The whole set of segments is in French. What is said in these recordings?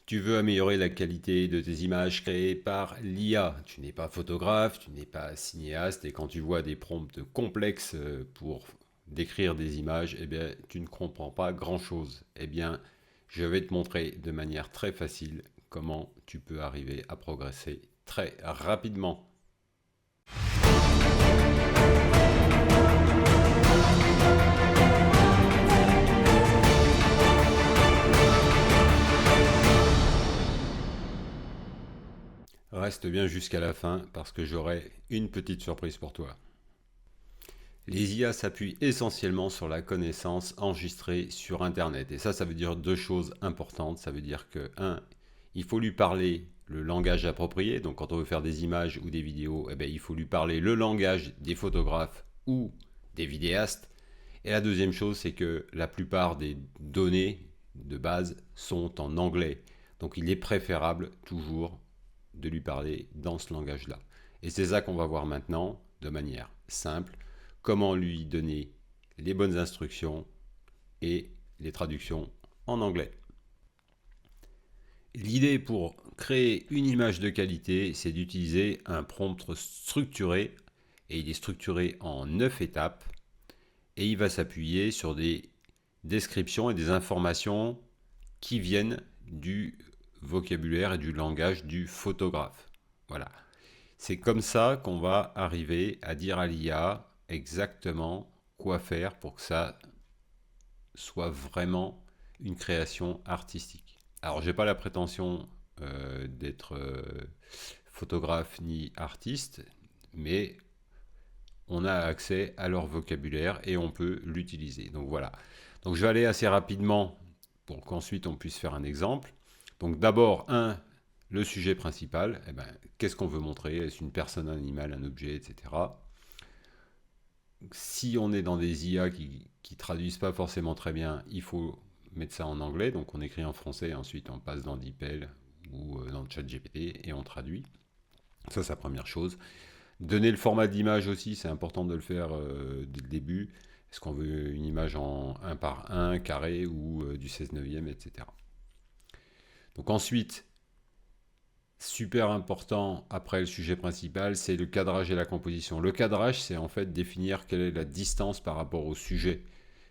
Tu veux améliorer la qualité de tes images créées par l'IA. Tu n'es pas photographe, tu n'es pas cinéaste, et quand tu vois des prompts complexes pour décrire des images, eh bien, tu ne comprends pas grand-chose. Eh bien, je vais te montrer de manière très facile comment tu peux arriver à progresser très rapidement. Reste bien jusqu'à la fin parce que j'aurai une petite surprise pour toi. Les IA s'appuient essentiellement sur la connaissance enregistrée sur Internet. Et ça veut dire deux choses importantes. Ça veut dire que, un, il faut lui parler le langage approprié. Donc, quand on veut faire des images ou des vidéos, eh bien, il faut lui parler le langage des photographes ou des vidéastes. Et la deuxième chose, c'est que la plupart des données de base sont en anglais. Donc, il est préférable toujours de lui parler dans ce langage-là. Et c'est ça qu'on va voir maintenant de manière simple, comment lui donner les bonnes instructions et les traductions en anglais. L'idée pour créer une image de qualité, c'est d'utiliser un prompt structuré, et il est structuré en 9 étapes, et il va s'appuyer sur des descriptions et des informations qui viennent du vocabulaire et du langage du photographe. Voilà. C'est comme ça qu'on va arriver à dire à l'IA exactement quoi faire pour que ça soit vraiment une création artistique. Alors, j'ai pas la prétention d'être photographe ni artiste, mais on a accès à leur vocabulaire et on peut l'utiliser. Donc voilà. Donc je vais aller assez rapidement pour qu'ensuite on puisse faire un exemple. Donc d'abord, le sujet principal. Eh ben, qu'est-ce qu'on veut montrer? Est-ce une personne, un animal, un objet, etc. Si on est dans des IA qui traduisent pas forcément très bien, il faut mettre ça en anglais. Donc on écrit en français, ensuite on passe dans DeepL ou dans le chat GPT et on traduit. Ça, c'est la première chose. Donner le format d'image aussi, c'est important de le faire dès le début. Est-ce qu'on veut une image en 1 par 1 carré ou du 16 neuvième, etc. Donc ensuite, super important après le sujet principal, c'est le cadrage et la composition. Le cadrage, c'est en fait définir quelle est la distance par rapport au sujet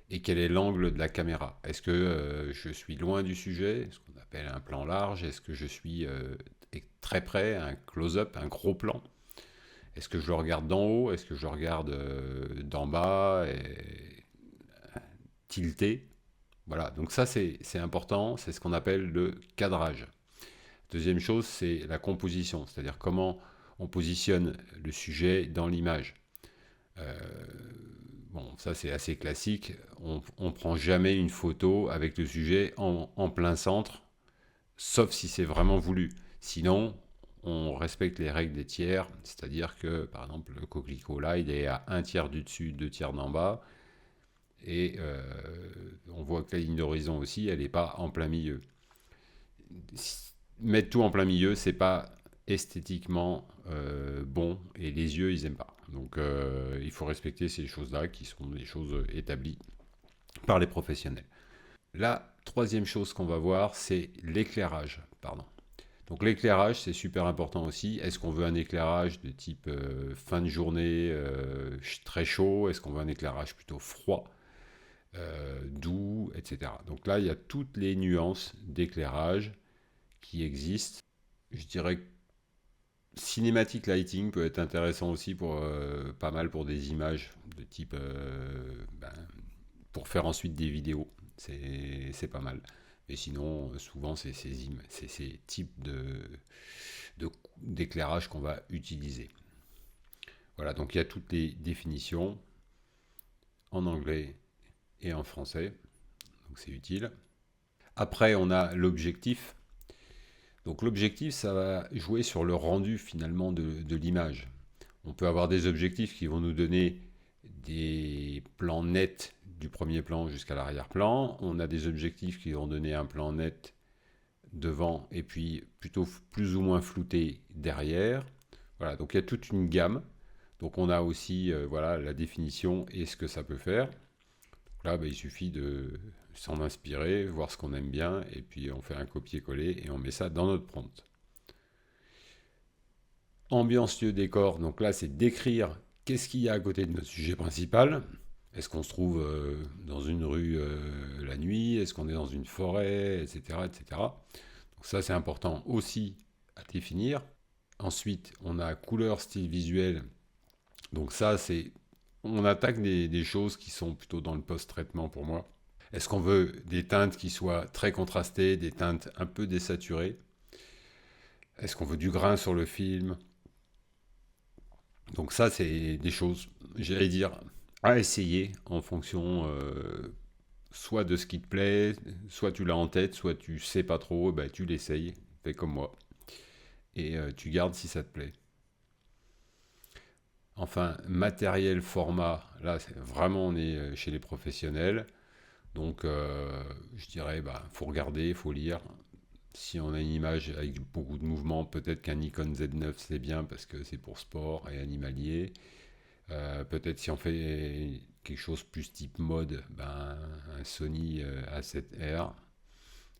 et quel est l'angle de la caméra. Est-ce que je suis loin du sujet, ce qu'on appelle un plan large? Est-ce que je suis très près, un close-up, un gros plan? Est-ce que je le regarde d'en haut? Est-ce que je le regarde d'en bas et tilté? Voilà, donc ça c'est important, c'est ce qu'on appelle le cadrage. Deuxième chose, c'est la composition, c'est-à-dire comment on positionne le sujet dans l'image. Euh, bon, ça c'est assez classique, on ne prend jamais une photo avec le sujet en plein centre, sauf si c'est vraiment voulu. Sinon, on respecte les règles des tiers, c'est-à-dire que, par exemple, le coquelicot là, il est à un tiers du dessus, deux tiers d'en bas, et on voit que la ligne d'horizon aussi, elle n'est pas en plein milieu. Mettre tout en plein milieu, c'est pas esthétiquement bon, et les yeux, ils aiment pas. Donc, il faut respecter ces choses-là, qui sont des choses établies par les professionnels. La troisième chose qu'on va voir, c'est l'éclairage. Pardon. Donc l'éclairage, c'est super important aussi. Est-ce qu'on veut un éclairage de type fin de journée très chaud? Est-ce qu'on veut un éclairage plutôt froid, doux, etc. Donc là, il y a toutes les nuances d'éclairage qui existent. Je dirais que Cinematic Lighting peut être intéressant aussi pour pas mal pour des images de type pour faire ensuite des vidéos. C'est pas mal. Et sinon, souvent, c'est ces types d'éclairage qu'on va utiliser. Voilà, donc il y a toutes les définitions en anglais et en français, donc c'est utile. Après, on a l'objectif. Donc l'objectif, ça va jouer sur le rendu finalement de l'image. On peut avoir des objectifs qui vont nous donner des plans nets du premier plan jusqu'à l'arrière-plan. On a des objectifs qui vont donner un plan net devant et puis plutôt plus ou moins flouté derrière. Voilà, donc il y a toute une gamme. Donc on a aussi voilà, la définition et ce que ça peut faire. Donc là, il suffit s'en inspirer, voir ce qu'on aime bien, et puis on fait un copier-coller et on met ça dans notre prompt. Ambiance, lieu, décor, donc là c'est décrire qu'est-ce qu'il y a à côté de notre sujet principal. Est-ce qu'on se trouve dans une rue la nuit? Est-ce qu'on est dans une forêt? Etc. etc. Donc ça c'est important aussi à définir. Ensuite, on a couleur, style visuel. Donc ça c'est... On attaque des choses qui sont plutôt dans le post-traitement pour moi. Est-ce qu'on veut des teintes qui soient très contrastées, des teintes un peu désaturées? Est-ce qu'on veut du grain sur le film? Donc ça, c'est des choses, j'allais dire, à essayer en fonction soit de ce qui te plaît, soit tu l'as en tête, soit tu sais pas trop, bah, tu l'essayes, fais comme moi, et tu gardes si ça te plaît. Enfin, matériel, format, là, vraiment, on est chez les professionnels. Donc, je dirais, bah, faut regarder, faut lire. Si on a une image avec beaucoup de mouvements, peut-être qu'un Nikon Z9 c'est bien parce que c'est pour sport et animalier. Peut-être si on fait quelque chose plus type mode, ben, un Sony A7R,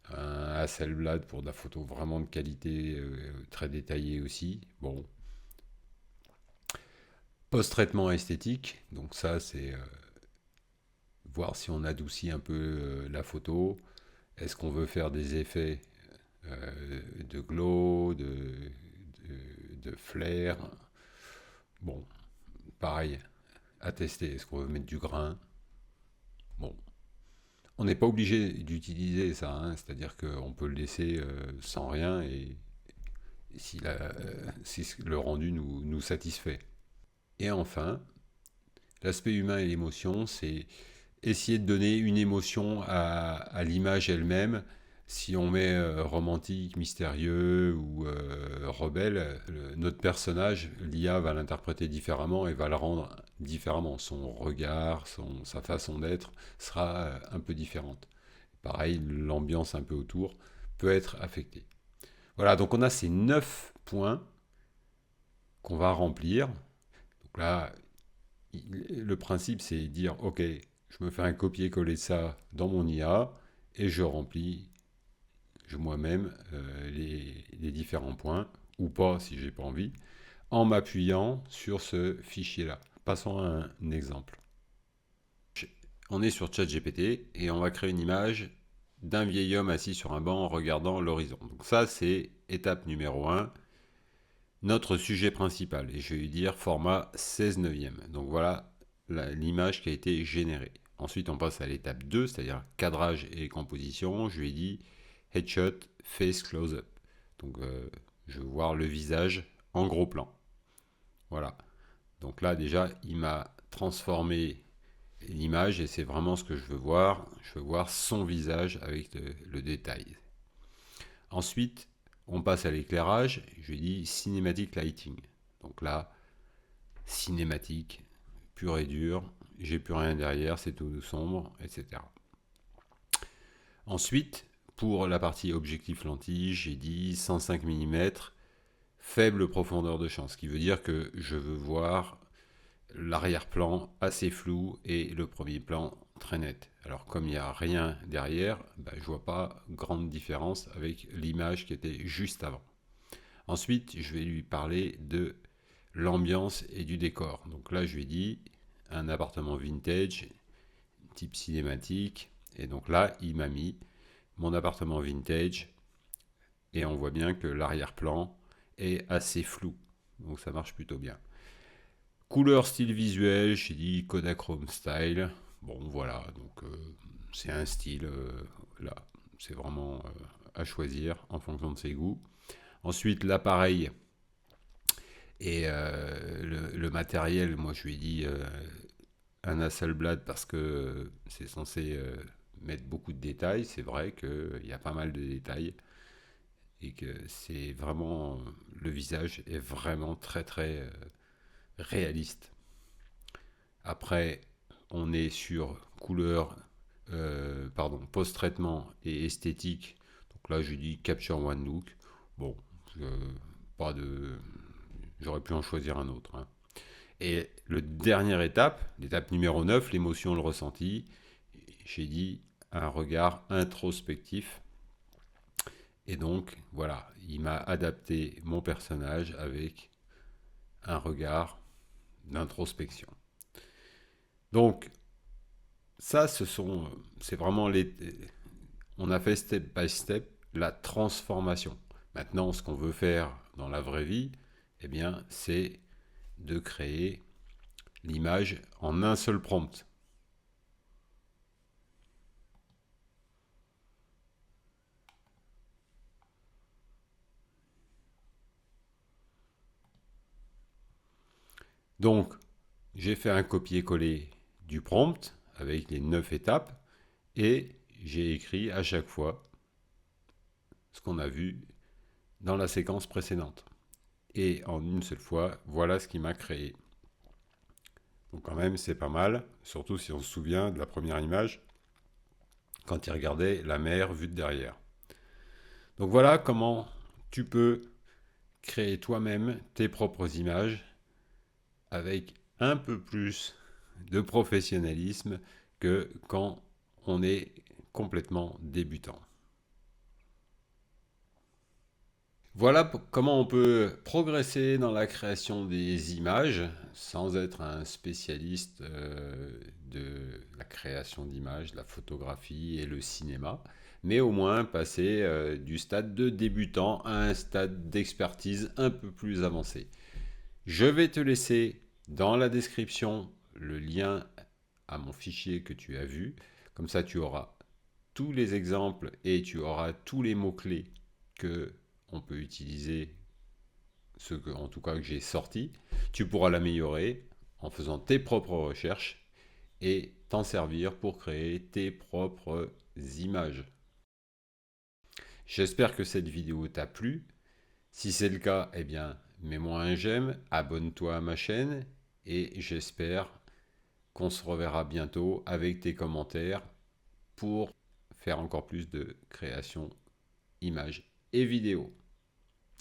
un Hasselblad pour de la photo vraiment de qualité, très détaillée aussi. Bon, post-traitement esthétique, donc ça c'est voir si on adoucit un peu la photo. Est-ce qu'on veut faire des effets de glow, de flair? Bon, pareil, à tester. Est-ce qu'on veut mettre du grain? Bon, on n'est pas obligé d'utiliser ça, hein, c'est-à-dire qu'on peut le laisser sans rien et si le rendu nous satisfait. Et enfin, l'aspect humain et l'émotion, c'est essayer de donner une émotion à l'image elle-même. Si on met romantique, mystérieux ou rebelle, notre personnage, l'IA va l'interpréter différemment et va le rendre différemment. Son regard, sa façon d'être sera un peu différente. Pareil, l'ambiance un peu autour peut être affectée. Voilà, donc on a ces 9 points qu'on va remplir. Donc là, le principe, c'est dire, OK, je me fais un copier-coller de ça dans mon IA et je remplis moi-même les différents points, ou pas si j'ai pas envie, en m'appuyant sur ce fichier-là. Passons à un exemple. On est sur ChatGPT et on va créer une image d'un vieil homme assis sur un banc en regardant l'horizon. Donc ça, c'est étape numéro 1, notre sujet principal. Et je vais lui dire format 16 neuvième. Donc voilà l'image qui a été générée. Ensuite, on passe à l'étape 2, c'est-à-dire cadrage et composition. Je lui ai dit headshot, face close-up. Donc je veux voir le visage en gros plan. Voilà. Donc là, déjà, il m'a transformé l'image et c'est vraiment ce que je veux voir. Je veux voir son visage avec le détail. Ensuite, on passe à l'éclairage. Je lui dis cinématique lighting. Donc là, cinématique, pur et dur. J'ai plus rien derrière, c'est tout sombre, etc. Ensuite, pour la partie objectif lentille, j'ai dit 105 mm, faible profondeur de champ. Ce qui veut dire que je veux voir l'arrière-plan assez flou et le premier plan très net. Alors comme il n'y a rien derrière, je ne vois pas grande différence avec l'image qui était juste avant. Ensuite, je vais lui parler de l'ambiance et du décor. Donc là, je lui ai dit un appartement vintage, type cinématique. Et donc là, il m'a mis mon appartement vintage. Et on voit bien que l'arrière-plan est assez flou. Donc ça marche plutôt bien. Couleur, style visuel, j'ai dit Kodachrome style. Bon, voilà, donc c'est un style, là, c'est vraiment à choisir en fonction de ses goûts. Ensuite, l'appareil et le matériel, moi je lui ai dit un Hasselblad parce que c'est censé mettre beaucoup de détails. C'est vrai qu'il y a pas mal de détails et que c'est vraiment, le visage est vraiment très très réaliste. Après, on est sur couleur, post-traitement et esthétique. Donc là, je dis Capture One Look. Bon, pas de, j'aurais pu en choisir un autre, hein. Et le dernière étape, l'étape numéro 9, l'émotion, le ressenti, j'ai dit un regard introspectif. Et donc, voilà, il m'a adapté mon personnage avec un regard d'introspection. Donc, ça, c'est vraiment on a fait step by step la transformation. Maintenant, ce qu'on veut faire dans la vraie vie, eh bien, c'est de créer l'image en un seul prompt. Donc, j'ai fait un copier-coller du prompt avec les 9 étapes et j'ai écrit à chaque fois ce qu'on a vu dans la séquence précédente. Et en une seule fois, voilà ce qui m'a créé. Donc quand même, c'est pas mal, surtout si on se souvient de la première image, quand il regardait la mer vue de derrière. Donc voilà comment tu peux créer toi-même tes propres images avec un peu plus de professionnalisme que quand on est complètement débutant. Voilà comment on peut progresser dans la création des images sans être un spécialiste de la création d'images, la photographie et le cinéma, mais au moins passer du stade de débutant à un stade d'expertise un peu plus avancé. Je vais te laisser dans la description le lien à mon fichier que tu as vu. Comme ça, tu auras tous les exemples et tu auras tous les mots-clés que on peut utiliser, en tout cas que j'ai sorti. Tu pourras l'améliorer en faisant tes propres recherches et t'en servir pour créer tes propres images. J'espère que cette vidéo t'a plu. Si c'est le cas, eh bien, mets-moi un j'aime, abonne-toi à ma chaîne et j'espère qu'on se reverra bientôt avec tes commentaires pour faire encore plus de création images et vidéos.